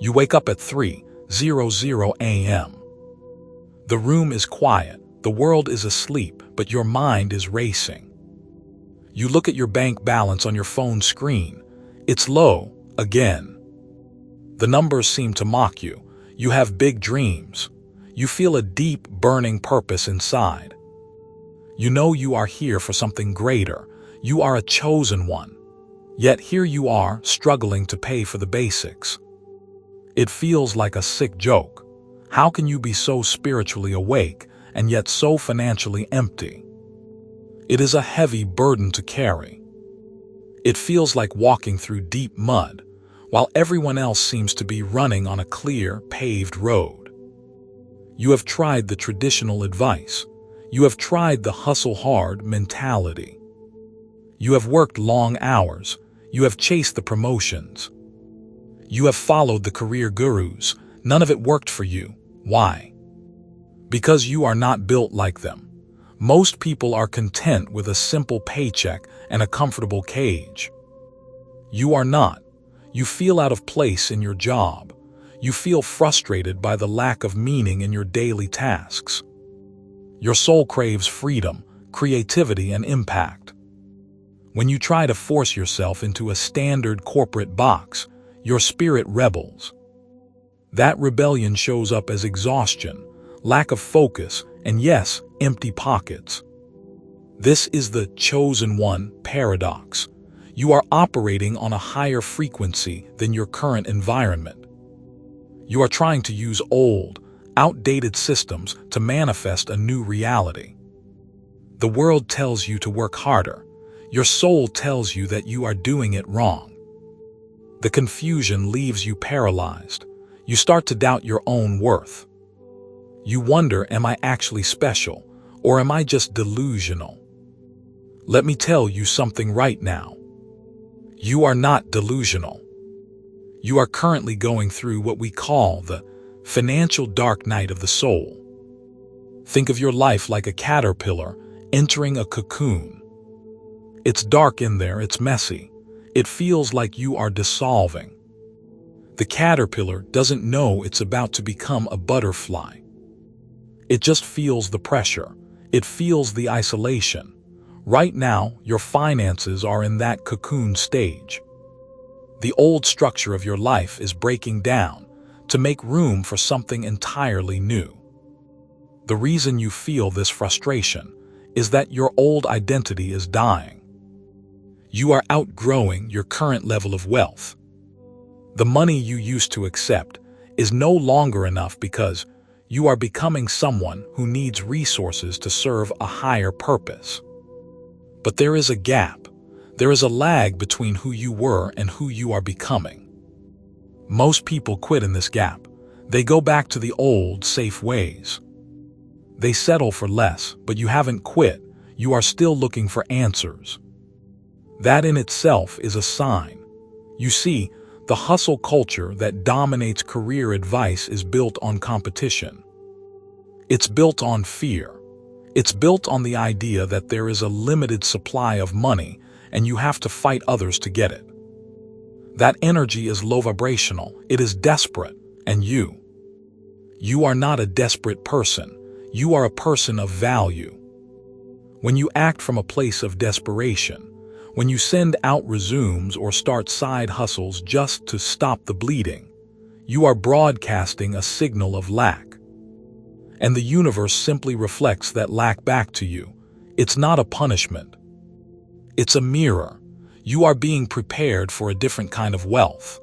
You wake up at 3:00 a.m. The room is quiet, the world is asleep, but your mind is racing. You look at your bank balance on your phone screen. It's low, again. The numbers seem to mock you. You have big dreams. You feel a deep, burning purpose inside. You know you are here for something greater. You are a chosen one. Yet here you are, struggling to pay for the basics. It feels like a sick joke. How can you be so spiritually awake and yet so financially empty? It is a heavy burden to carry. It feels like walking through deep mud, while everyone else seems to be running on a clear, paved road. You have tried the traditional advice. You have tried the hustle hard mentality. You have worked long hours. You have chased the promotions. You have followed the career gurus. None of it worked for you. Why? Because you are not built like them. Most people are content with a simple paycheck and a comfortable cage. You are not. You feel out of place in your job. You feel frustrated by the lack of meaning in your daily tasks. Your soul craves freedom, creativity, and impact. When you try to force yourself into a standard corporate box, your spirit rebels. That rebellion shows up as exhaustion, lack of focus, and yes, empty pockets. This is the chosen one paradox. You are operating on a higher frequency than your current environment. You are trying to use old, outdated systems to manifest a new reality. The world tells you to work harder. Your soul tells you that you are doing it wrong. The confusion leaves you paralyzed. You start to doubt your own worth. You wonder, am I actually special, or am I just delusional? Let me tell you something right now. You are not delusional. You are currently going through what we call the financial dark night of the soul. Think of your life like a caterpillar entering a cocoon. It's dark in there, it's messy. It feels like you are dissolving. The caterpillar doesn't know it's about to become a butterfly. It just feels the pressure. It feels the isolation. Right now, your finances are in that cocoon stage. The old structure of your life is breaking down to make room for something entirely new. The reason you feel this frustration is that your old identity is dying. You are outgrowing your current level of wealth. The money you used to accept is no longer enough because you are becoming someone who needs resources to serve a higher purpose. But there is a gap. There is a lag between who you were and who you are becoming. Most people quit in this gap. They go back to the old, safe ways. They settle for less, but you haven't quit. You are still looking for answers. That in itself is a sign. You see, the hustle culture that dominates career advice is built on competition. It's built on fear. It's built on the idea that there is a limited supply of money and you have to fight others to get it. That energy is low vibrational, it is desperate, and you are not a desperate person. You are a person of value. When you act from a place of desperation, when you send out resumes or start side hustles just to stop the bleeding, you are broadcasting a signal of lack. And the universe simply reflects that lack back to you. It's not a punishment. It's a mirror. You are being prepared for a different kind of wealth.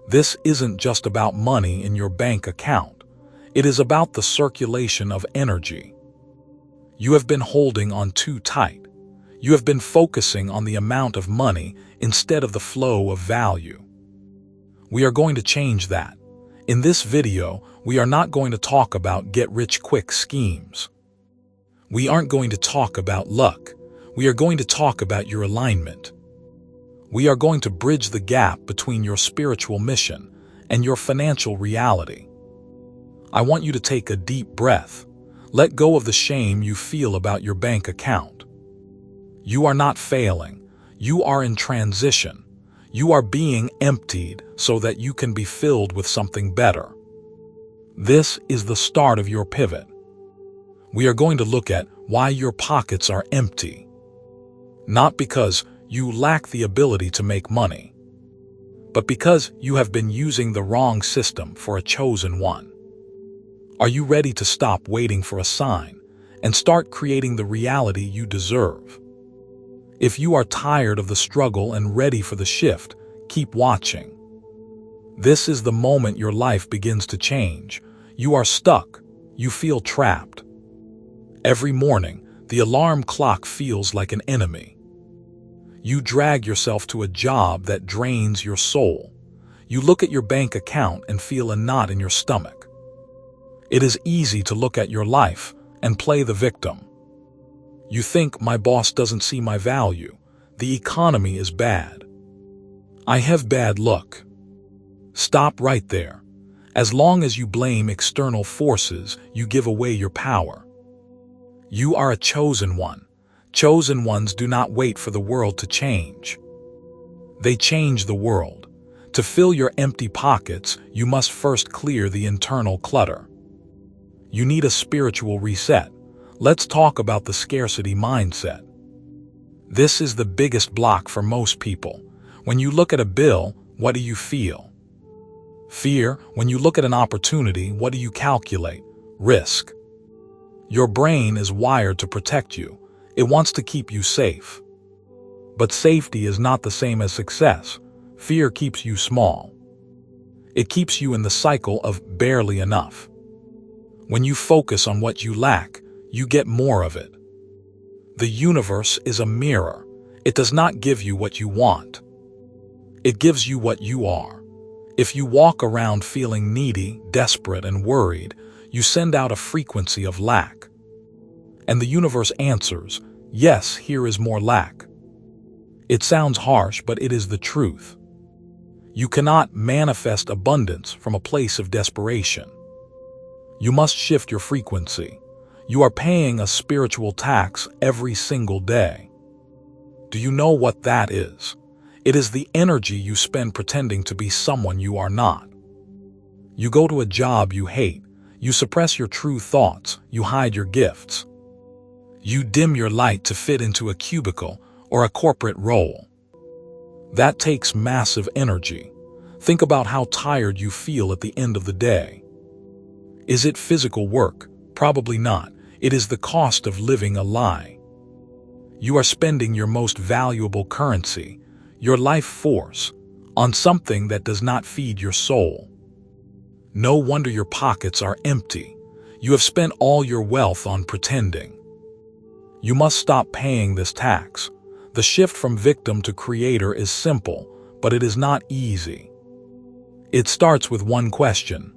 This isn't just about money in your bank account. It is about the circulation of energy. You have been holding on too tight. You have been focusing on the amount of money instead of the flow of value. We are going to change that. In this video, we are not going to talk about get-rich-quick schemes. We aren't going to talk about luck. We are going to talk about your alignment. We are going to bridge the gap between your spiritual mission and your financial reality. I want you to take a deep breath. Let go of the shame you feel about your bank account. You are not failing. You are in transition. You are being emptied so that you can be filled with something better. This is the start of your pivot. We are going to look at why your pockets are empty. Not because you lack the ability to make money, but because you have been using the wrong system for a chosen one. Are you ready to stop waiting for a sign and start creating the reality you deserve? If you are tired of the struggle and ready for the shift, keep watching. This is the moment your life begins to change. You are stuck. You feel trapped. Every morning, the alarm clock feels like an enemy. You drag yourself to a job that drains your soul. You look at your bank account and feel a knot in your stomach. It is easy to look at your life and play the victim. You think, my boss doesn't see my value. The economy is bad. I have bad luck. Stop right there. As long as you blame external forces, you give away your power. You are a chosen one. Chosen ones do not wait for the world to change. They change the world. To fill your empty pockets, you must first clear the internal clutter. You need a spiritual reset. Let's talk about the scarcity mindset. This is the biggest block for most people. When you look at a bill, what do you feel? Fear. When you look at an opportunity, what do you calculate? Risk. Your brain is wired to protect you. It wants to keep you safe. But safety is not the same as success. Fear keeps you small. It keeps you in the cycle of barely enough. When you focus on what you lack, you get more of it. The universe is a mirror. It does not give you what you want. It gives you what you are. If you walk around feeling needy, desperate, and worried, you send out a frequency of lack. And the universe answers, yes, here is more lack. It sounds harsh, but it is the truth. You cannot manifest abundance from a place of desperation. You must shift your frequency. You are paying a spiritual tax every single day. Do you know what that is? It is the energy you spend pretending to be someone you are not. You go to a job you hate. You suppress your true thoughts. You hide your gifts. You dim your light to fit into a cubicle or a corporate role. That takes massive energy. Think about how tired you feel at the end of the day. Is it physical work? Probably not. It is the cost of living a lie. You are spending your most valuable currency, your life force, on something that does not feed your soul. No wonder your pockets are empty. You have spent all your wealth on pretending. You must stop paying this tax. The shift from victim to creator is simple, but it is not easy. It starts with one question.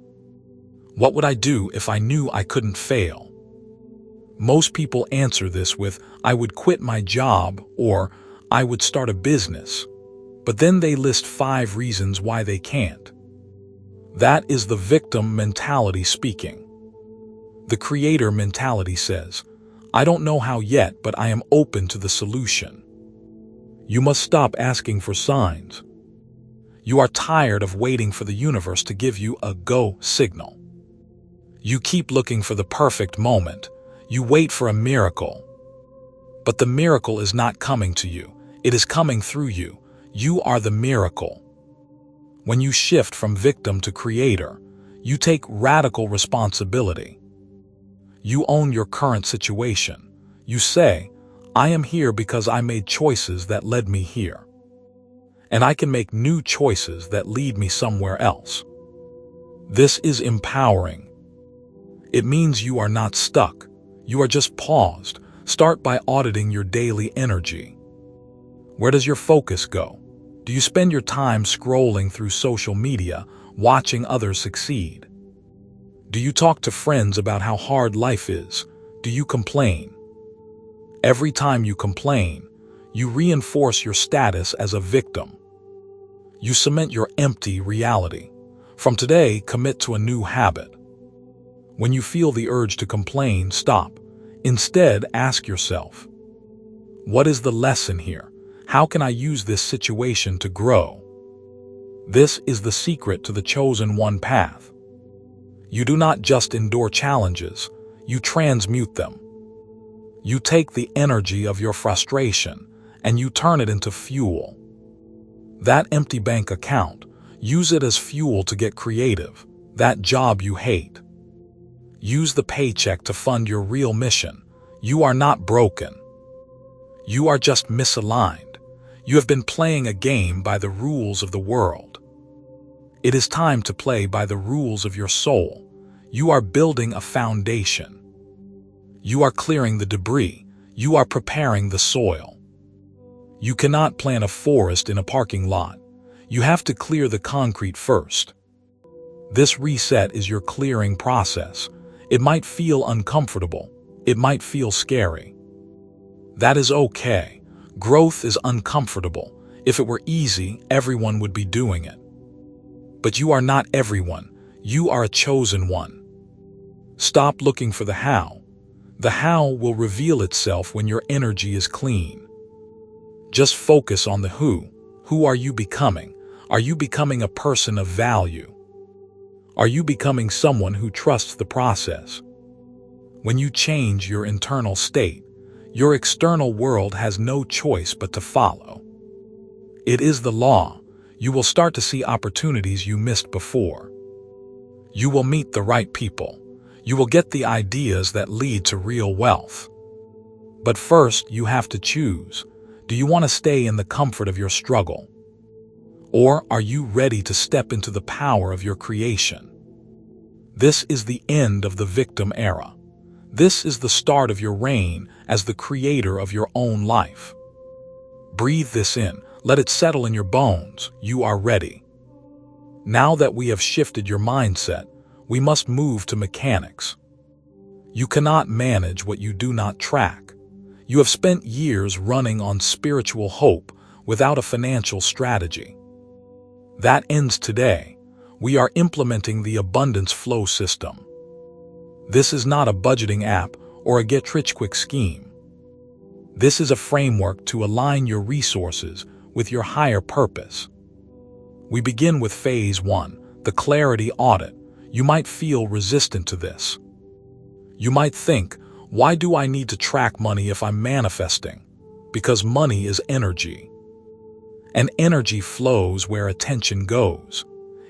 What would I do if I knew I couldn't fail? Most people answer this with, I would quit my job or I would start a business. But then they list 5 reasons why they can't. That is the victim mentality speaking. The creator mentality says, I don't know how yet, but I am open to the solution. You must stop asking for signs. You are tired of waiting for the universe to give you a go signal. You keep looking for the perfect moment. You wait for a miracle. But the miracle is not coming to you. It is coming through you. You are the miracle. When you shift from victim to creator, you take radical responsibility. You own your current situation. You say, I am here because I made choices that led me here. And I can make new choices that lead me somewhere else. This is empowering. It means you are not stuck. You are just paused. Start by auditing your daily energy. Where does your focus go? Do you spend your time scrolling through social media, watching others succeed? Do you talk to friends about how hard life is? Do you complain? Every time you complain, you reinforce your status as a victim. You cement your empty reality. From today, commit to a new habit. When you feel the urge to complain, stop. Instead, ask yourself, what is the lesson here? How can I use this situation to grow? This is the secret to the chosen one path. You do not just endure challenges, you transmute them. You take the energy of your frustration and you turn it into fuel. That empty bank account, use it as fuel to get creative. That job you hate, use the paycheck to fund your real mission. You are not broken. You are just misaligned. You have been playing a game by the rules of the world. It is time to play by the rules of your soul. You are building a foundation. You are clearing the debris. You are preparing the soil. You cannot plant a forest in a parking lot. You have to clear the concrete first. This reset is your clearing process. It might feel uncomfortable. It might feel scary. That is okay. Growth is uncomfortable. If it were easy, everyone would be doing it. But you are not everyone. You are a chosen one. Stop looking for the how. The how will reveal itself when your energy is clean. Just focus on the who. Who are you becoming? Are you becoming a person of value? Are you becoming someone who trusts the process? When you change your internal state, your external world has no choice but to follow. It is the law. You will start to see opportunities you missed before. You will meet the right people. You will get the ideas that lead to real wealth. But first, you have to choose. Do you want to stay in the comfort of your struggle? Or are you ready to step into the power of your creation? This is the end of the victim era. This is the start of your reign as the creator of your own life. Breathe this in. Let it settle in your bones. You are ready. Now that we have shifted your mindset, we must move to mechanics. You cannot manage what you do not track. You have spent years running on spiritual hope without a financial strategy. That ends today. We are implementing the abundance flow system. This is not a budgeting app or a get-rich-quick scheme. This is a framework to align your resources with your higher purpose. We begin with phase 1, the clarity audit. You might feel resistant to this. You might think, why do I need to track money if I'm manifesting? Because money is energy. And energy flows where attention goes.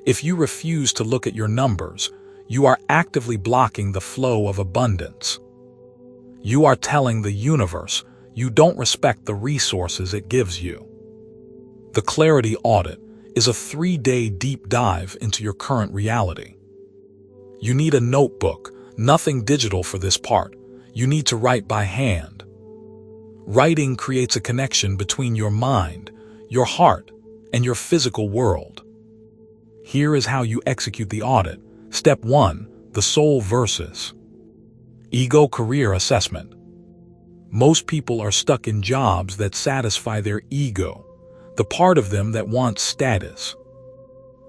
If you refuse to look at your numbers, you are actively blocking the flow of abundance. You are telling the universe you don't respect the resources it gives you. The Clarity Audit is a 3-day deep dive into your current reality. You need a notebook, nothing digital for this part. You need to write by hand. Writing creates a connection between your mind, your heart, and your physical world. Here is how you execute the audit. Step 1, the soul versus ego career assessment. Most people are stuck in jobs that satisfy their ego, the part of them that wants status,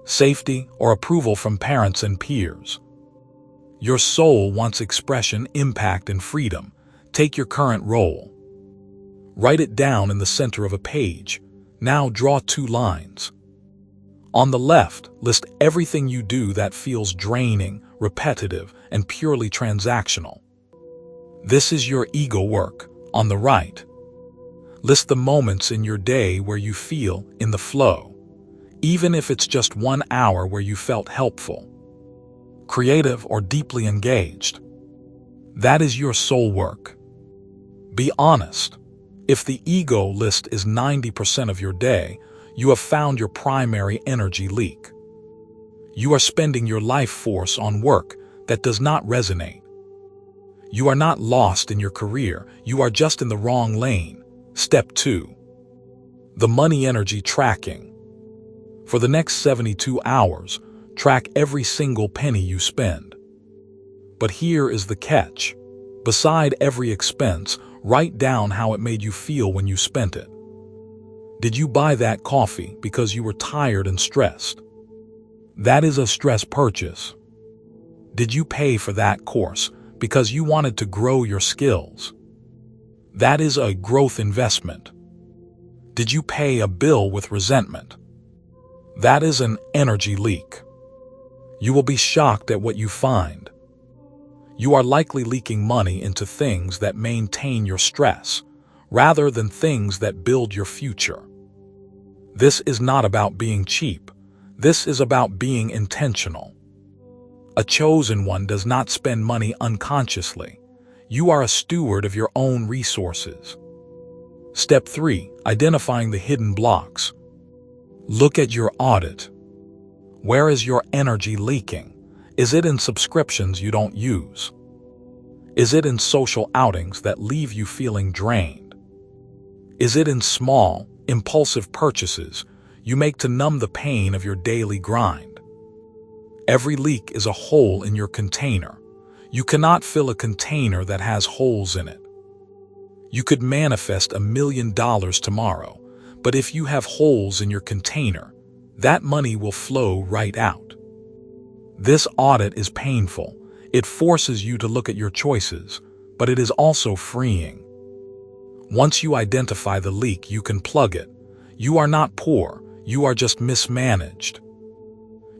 safety, or approval from parents and peers. Your soul wants expression, impact, and freedom. Take your current role. Write it down in the center of a page. Now draw 2 lines. On the left, list everything you do that feels draining, repetitive, and purely transactional. This is your ego work. On the right, list the moments in your day where you feel in the flow, even if it's just 1 hour where you felt helpful, creative, or deeply engaged. That is your soul work. Be honest. If the ego list is 90% of your day, you have found your primary energy leak. You are spending your life force on work that does not resonate. You are not lost in your career, you are just in the wrong lane. Step 2. The money energy tracking. For the next 72 hours, track every single penny you spend. But here is the catch. Beside every expense, write down how it made you feel when you spent it. Did you buy that coffee because you were tired and stressed? That is a stress purchase. Did you pay for that course because you wanted to grow your skills? That is a growth investment. Did you pay a bill with resentment? That is an energy leak. You will be shocked at what you find. You are likely leaking money into things that maintain your stress, rather than things that build your future. This is not about being cheap. This is about being intentional. A chosen one does not spend money unconsciously. You are a steward of your own resources. Step 3. Identifying the hidden blocks. Look at your audit. Where is your energy leaking? Is it in subscriptions you don't use? Is it in social outings that leave you feeling drained? Is it in small, impulsive purchases you make to numb the pain of your daily grind? Every leak is a hole in your container. You cannot fill a container that has holes in it. You could manifest $1 million tomorrow, but if you have holes in your container, that money will flow right out. This audit is painful. It forces you to look at your choices, but it is also freeing. Once you identify the leak, you can plug it. You are not poor, you are just mismanaged.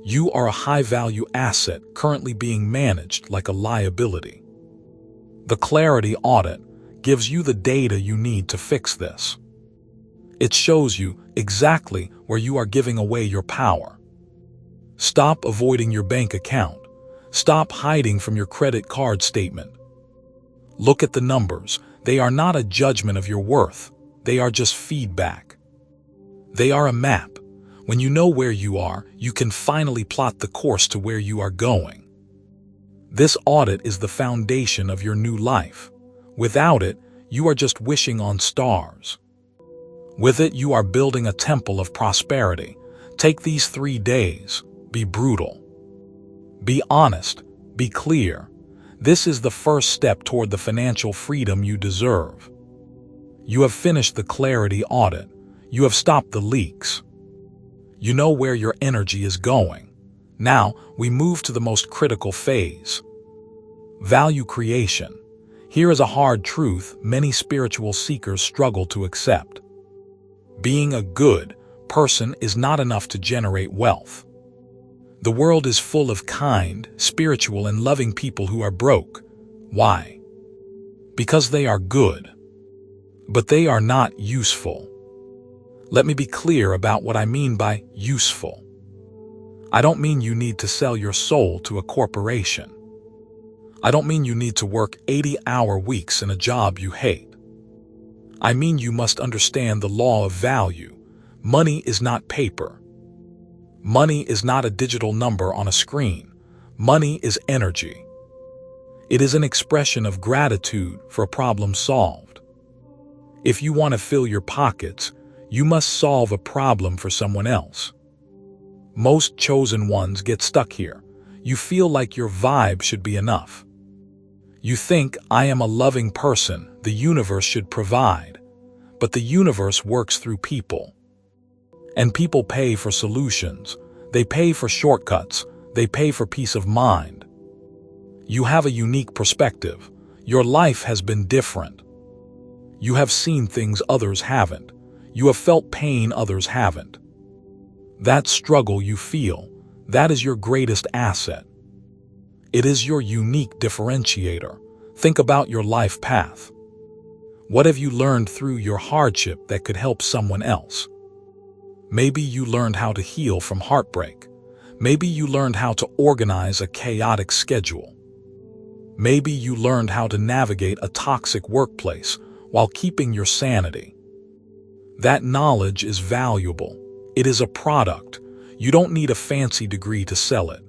You are a high-value asset currently being managed like a liability. The Clarity Audit gives you the data you need to fix this. It shows you exactly where you are giving away your power. Stop avoiding your bank account. Stop hiding from your credit card statement. Look at the numbers. They are not a judgment of your worth. They are just feedback. They are a map. When you know where you are, you can finally plot the course to where you are going. This audit is the foundation of your new life. Without it, you are just wishing on stars. With it, you are building a temple of prosperity. Take these 3 days. Be brutal. Be honest. Be clear. This is the first step toward the financial freedom you deserve. You have finished the Clarity Audit. You have stopped the leaks. You know where your energy is going. Now, we move to the most critical phase. Value creation. Here is a hard truth many spiritual seekers struggle to accept. Being a good person is not enough to generate wealth. The world is full of kind, spiritual, and loving people who are broke. Why? Because they are good. But they are not useful. Let me be clear about what I mean by useful. I don't mean you need to sell your soul to a corporation. I don't mean you need to work 80-hour weeks in a job you hate. I mean you must understand the law of value. Money is not paper. Money is not a digital number on a screen. Money is energy. It is an expression of gratitude for a problem solved. If you want to fill your pockets, you must solve a problem for someone else. Most chosen ones get stuck here. You feel like your vibe should be enough. You think, I am a loving person, the universe should provide. But the universe works through people. And people pay for solutions. They pay for shortcuts. They pay for peace of mind. You have a unique perspective. Your life has been different. You have seen things others haven't. You have felt pain others haven't. That struggle you feel, that is your greatest asset. It is your unique differentiator. Think about your life path. What have you learned through your hardship that could help someone else? Maybe you learned how to heal from heartbreak. Maybe you learned how to organize a chaotic schedule. Maybe you learned how to navigate a toxic workplace while keeping your sanity. That knowledge is valuable. It is a product. You don't need a fancy degree to sell it.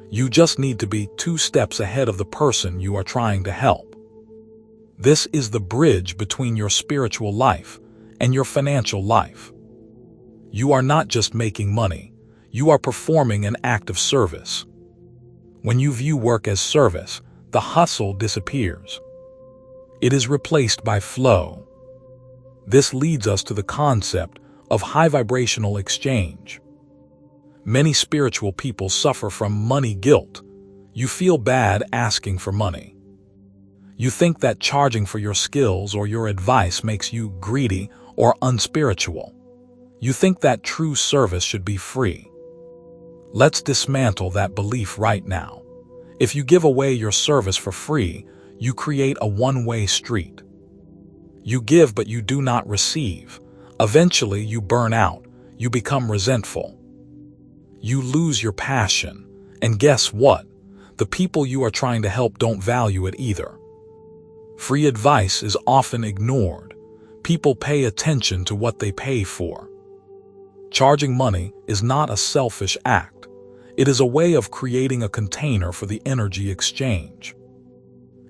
You just need to be 2 steps ahead of the person you are trying to help. This is the bridge between your spiritual life and your financial life. You are not just making money. You are performing an act of service. When you view work as service, the hustle disappears. It is replaced by flow. This leads us to the concept of high vibrational exchange. Many spiritual people suffer from money guilt. You feel bad asking for money. You think that charging for your skills or your advice makes you greedy or unspiritual. You think that true service should be free. Let's dismantle that belief right now. If you give away your service for free, you create a one-way street. You give but you do not receive. Eventually you burn out, you become resentful. You lose your passion, and guess what? The people you are trying to help don't value it either. Free advice is often ignored. People pay attention to what they pay for. Charging money is not a selfish act. It is a way of creating a container for the energy exchange.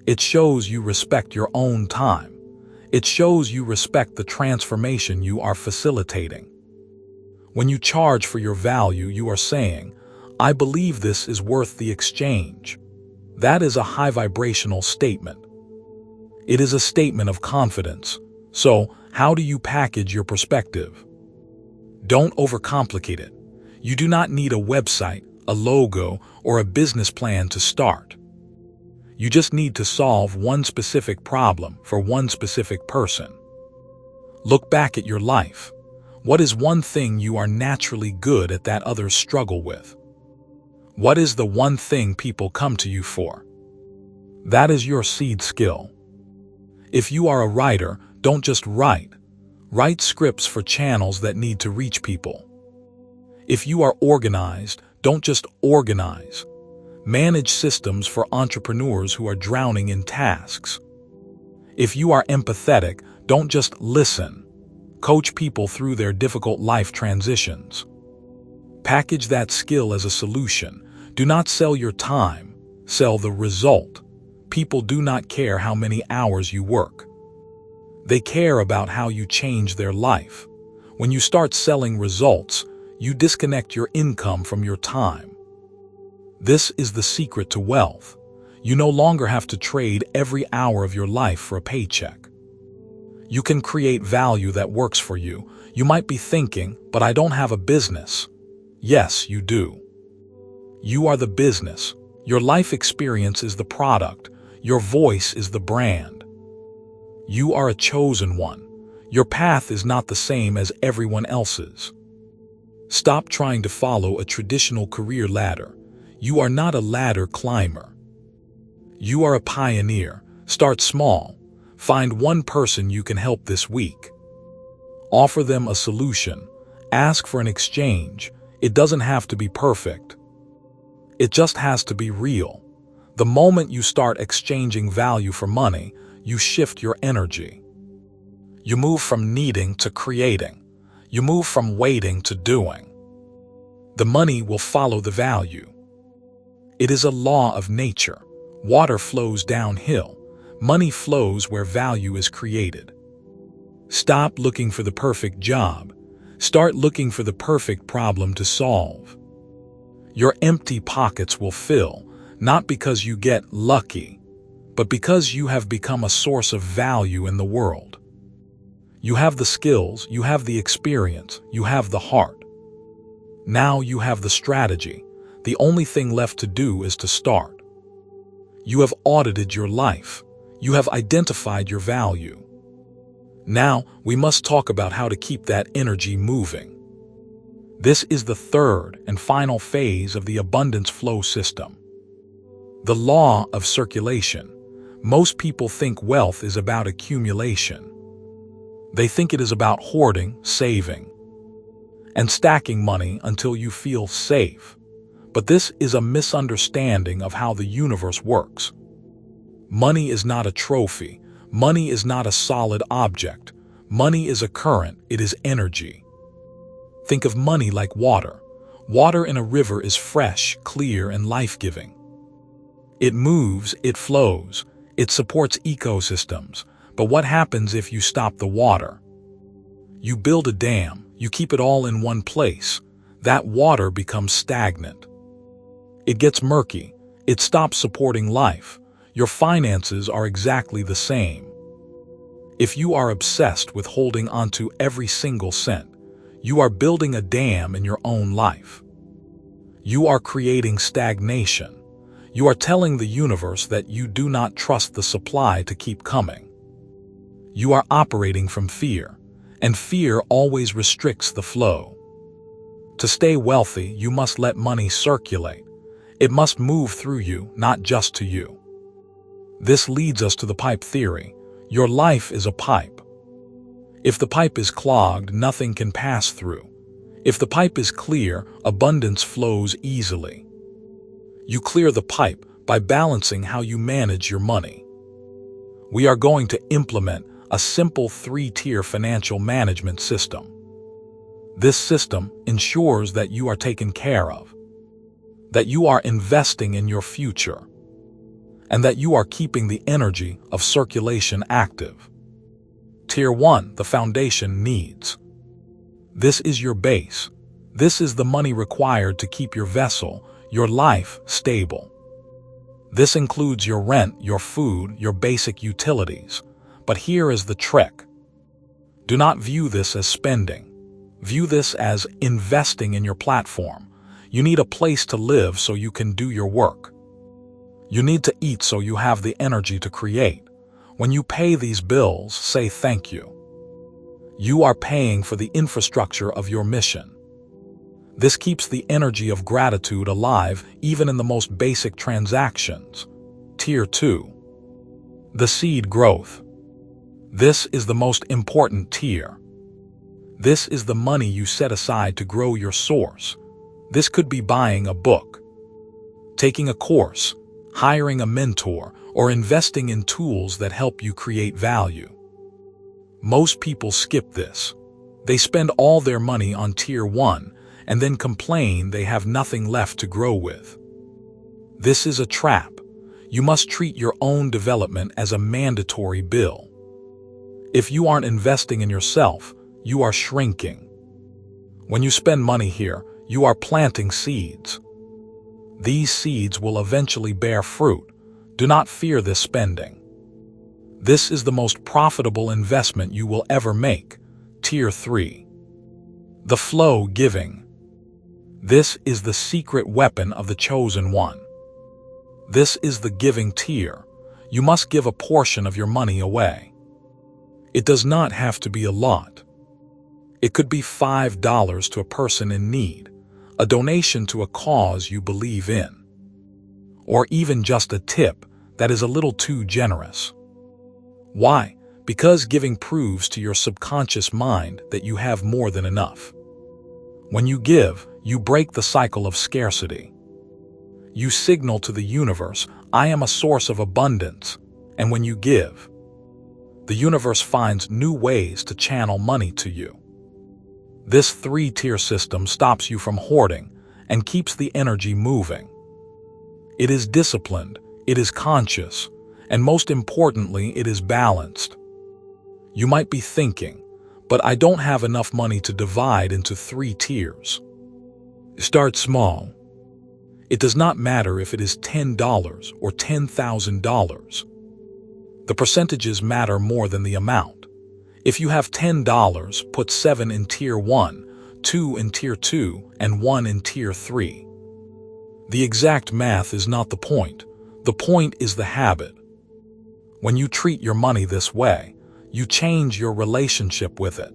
It shows you respect your own time. It shows you respect the transformation you are facilitating. When you charge for your value, you are saying, "I believe this is worth the exchange." That is a high vibrational statement. It is a statement of confidence. So, how do you package your perspective? Don't overcomplicate it. You do not need a website, a logo, or a business plan to start. You just need to solve one specific problem for one specific person. Look back at your life. What is one thing you are naturally good at that others struggle with? What is the one thing people come to you for? That is your seed skill. If you are a writer, don't just write. Write scripts for channels that need to reach people. If you are organized, don't just organize. Manage systems for entrepreneurs who are drowning in tasks. If you are empathetic, don't just listen. Coach people through their difficult life transitions. Package that skill as a solution. Do not sell your time, sell the result. People do not care how many hours you work. They care about how you change their life. When you start selling results, you disconnect your income from your time. This is the secret to wealth. You no longer have to trade every hour of your life for a paycheck. You can create value that works for you. You might be thinking, "But I don't have a business." Yes, you do. You are the business. Your life experience is the product. Your voice is the brand. You are a chosen one. Your path is not the same as everyone else's. Stop trying to follow a traditional career ladder. You are not a ladder climber. You are a pioneer. Start small. Find one person you can help this week. Offer them a solution. Ask for an exchange. It doesn't have to be perfect. It just has to be real. The moment you start exchanging value for money, you shift your energy. You move from needing to creating. You move from waiting to doing. The money will follow the value. It is a law of nature. Water flows downhill. Money flows where value is created. Stop looking for the perfect job. Start looking for the perfect problem to solve. Your empty pockets will fill, not because you get lucky, but because you have become a source of value in the world. You have the skills, you have the experience, you have the heart. Now you have the strategy. The only thing left to do is to start. You have audited your life. You have identified your value. Now we must talk about how to keep that energy moving. This is the third and final phase of the abundance flow system. The law of circulation. Most people think wealth is about accumulation. They think it is about hoarding, saving, and stacking money until you feel safe. But this is a misunderstanding of how the universe works. Money is not a trophy. Money is not a solid object. Money is a current. It is energy. Think of money like water. Water in a river is fresh, clear, and life-giving. It moves, it flows, it supports ecosystems. But what happens if you stop the water? You build a dam, you keep it all in one place. That water becomes stagnant. It gets murky. It stops supporting life. Your finances are exactly the same. If you are obsessed with holding onto every single cent, you are building a dam in your own life. You are creating stagnation. You are telling the universe that you do not trust the supply to keep coming. You are operating from fear, and fear always restricts the flow. To stay wealthy, you must let money circulate. It must move through you, not just to you. This leads us to the pipe theory. Your life is a pipe. If the pipe is clogged, nothing can pass through. If the pipe is clear, abundance flows easily. You clear the pipe by balancing how you manage your money. We are going to implement a simple 3-tier financial management system. This system ensures that you are taken care of, that you are investing in your future, and that you are keeping the energy of circulation active. Tier 1, the foundation needs. This is your base. This is the money required to keep your vessel, your life, stable. This includes your rent, your food, your basic utilities. But here is the trick. Do not view this as spending. View this as investing in your platform. You need a place to live so you can do your work. You need to eat so you have the energy to create. When you pay these bills, say thank you. You are paying for the infrastructure of your mission. This keeps the energy of gratitude alive even in the most basic transactions. Tier 2. The seed growth. This is the most important tier. This is the money you set aside to grow your source. This could be buying a book, taking a course, hiring a mentor, or investing in tools that help you create value. Most people skip this. They spend all their money on Tier 1 and then complain they have nothing left to grow with. This is a trap. You must treat your own development as a mandatory bill. If you aren't investing in yourself, you are shrinking. When you spend money here, you are planting seeds. These seeds will eventually bear fruit. Do not fear this spending. This is the most profitable investment you will ever make. Tier 3. The flow giving. This is the secret weapon of the chosen one. This is the giving tier. You must give a portion of your money away. It does not have to be a lot. It could be $5 to a person in need, a donation to a cause you believe in, or even just a tip that is a little too generous. Why? Because giving proves to your subconscious mind that you have more than enough. When you give, you break the cycle of scarcity. You signal to the universe, I am a source of abundance, and when you give, the universe finds new ways to channel money to you. This 3-tier system stops you from hoarding and keeps the energy moving. It is disciplined, it is conscious, and most importantly, it is balanced. You might be thinking, but I don't have enough money to divide into 3 tiers. Start small. It does not matter if it is $10 or $10,000. The percentages matter more than the amount. If you have $10, put 7 in Tier 1, 2 in Tier 2, and 1 in Tier 3. The exact math is not the point. The point is the habit. When you treat your money this way, you change your relationship with it.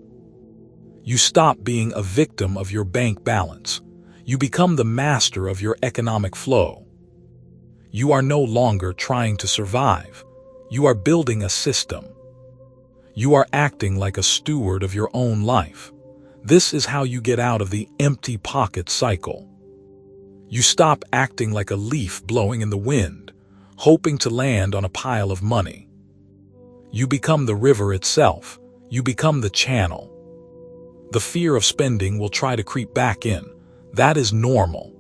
You stop being a victim of your bank balance. You become the master of your economic flow. You are no longer trying to survive. You are building a system. You are acting like a steward of your own life. This is how you get out of the empty pocket cycle. You stop acting like a leaf blowing in the wind, hoping to land on a pile of money. You become the river itself. You become the channel. The fear of spending will try to creep back in. That is normal.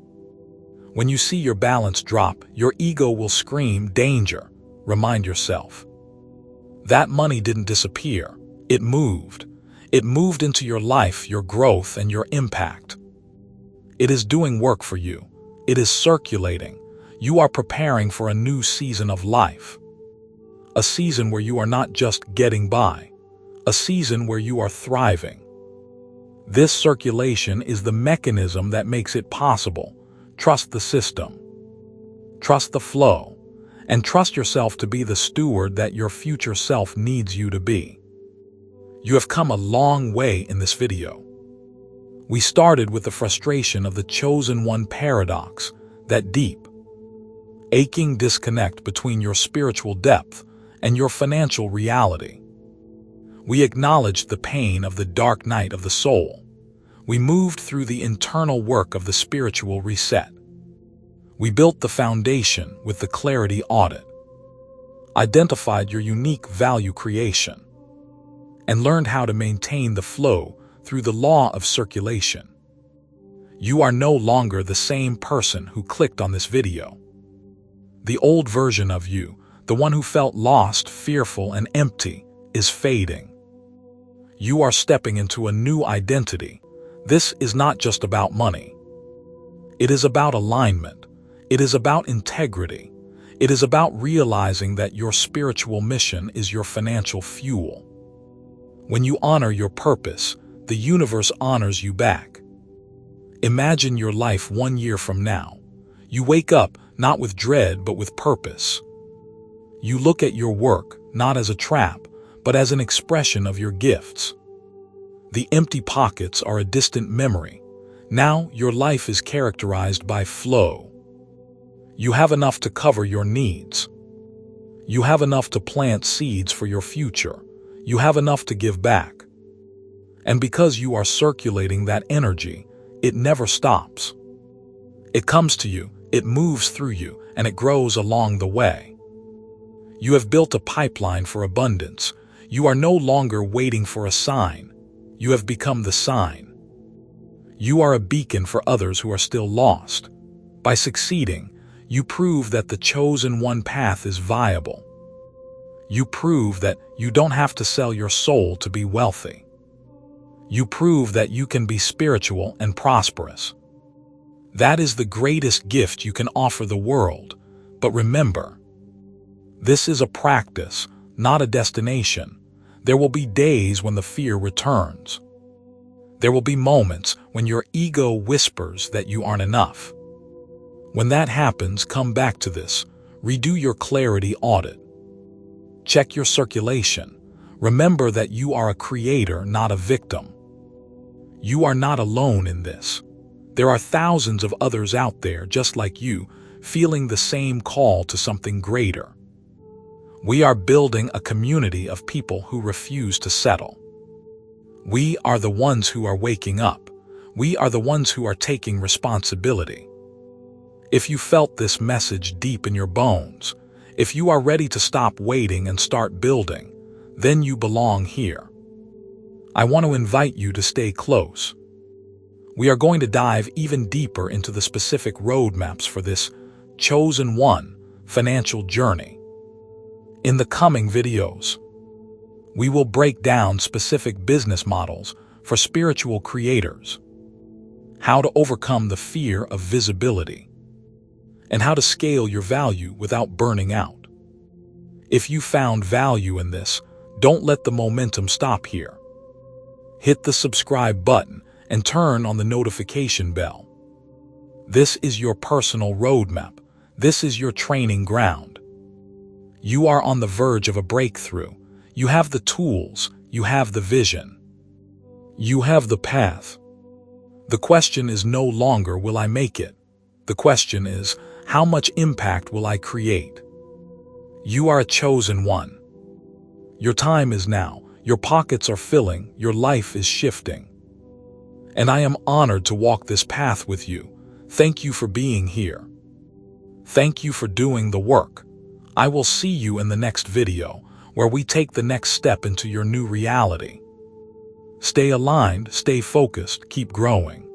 When you see your balance drop, your ego will scream, danger. Remind yourself. That money didn't disappear. It moved. It moved into your life, your growth, and your impact. It is doing work for you. It is circulating. You are preparing for a new season of life. A season where you are not just getting by. A season where you are thriving. This circulation is the mechanism that makes it possible. Trust the system. Trust the flow. And trust yourself to be the steward that your future self needs you to be. You have come a long way in this video. We started with the frustration of the chosen one paradox, that deep, aching disconnect between your spiritual depth and your financial reality. We acknowledged the pain of the dark night of the soul. We moved through the internal work of the spiritual reset. We built the foundation with the clarity audit, identified your unique value creation, and learned how to maintain the flow through the law of circulation. You are no longer the same person who clicked on this video. The old version of you, the one who felt lost, fearful, and empty, is fading. You are stepping into a new identity. This is not just about money. It is about alignment. It is about integrity. It is about realizing that your spiritual mission is your financial fuel. When you honor your purpose, the universe honors you back. Imagine your life 1 year from now. You wake up not with dread but with purpose. You look at your work not as a trap, but as an expression of your gifts. The empty pockets are a distant memory. Now your life is characterized by flow. You have enough to cover your needs. You have enough to plant seeds for your future. You have enough to give back. And because you are circulating that energy, it never stops. It comes to you, it moves through you, and it grows along the way. You have built a pipeline for abundance. You are no longer waiting for a sign. You have become the sign. You are a beacon for others who are still lost. By succeeding, you prove that the chosen one path is viable. You prove that you don't have to sell your soul to be wealthy. You prove that you can be spiritual and prosperous. That is the greatest gift you can offer the world. But remember, this is a practice, not a destination. There will be days when the fear returns. There will be moments when your ego whispers that you aren't enough. When that happens, come back to this. Redo your clarity audit. Check your circulation. Remember that you are a creator, not a victim. You are not alone in this. There are thousands of others out there just like you, feeling the same call to something greater. We are building a community of people who refuse to settle. We are the ones who are waking up. We are the ones who are taking responsibility. If you felt this message deep in your bones, if you are ready to stop waiting and start building, then you belong here. I want to invite you to stay close. We are going to dive even deeper into the specific roadmaps for this chosen one financial journey. In the coming videos, we will break down specific business models for spiritual creators, how to overcome the fear of visibility, and how to scale your value without burning out. If you found value in this, don't let the momentum stop here. Hit the subscribe button and turn on the notification bell. This is your personal roadmap. This is your training ground. You are on the verge of a breakthrough. You have the tools. You have the vision. You have the path. The question is no longer, will I make it? The question is, how much impact will I create? You are a chosen one. Your time is now. Your pockets are filling. Your life is shifting. And I am honored to walk this path with you. Thank you for being here. Thank you for doing the work. I will see you in the next video, where we take the next step into your new reality. Stay aligned, stay focused, keep growing.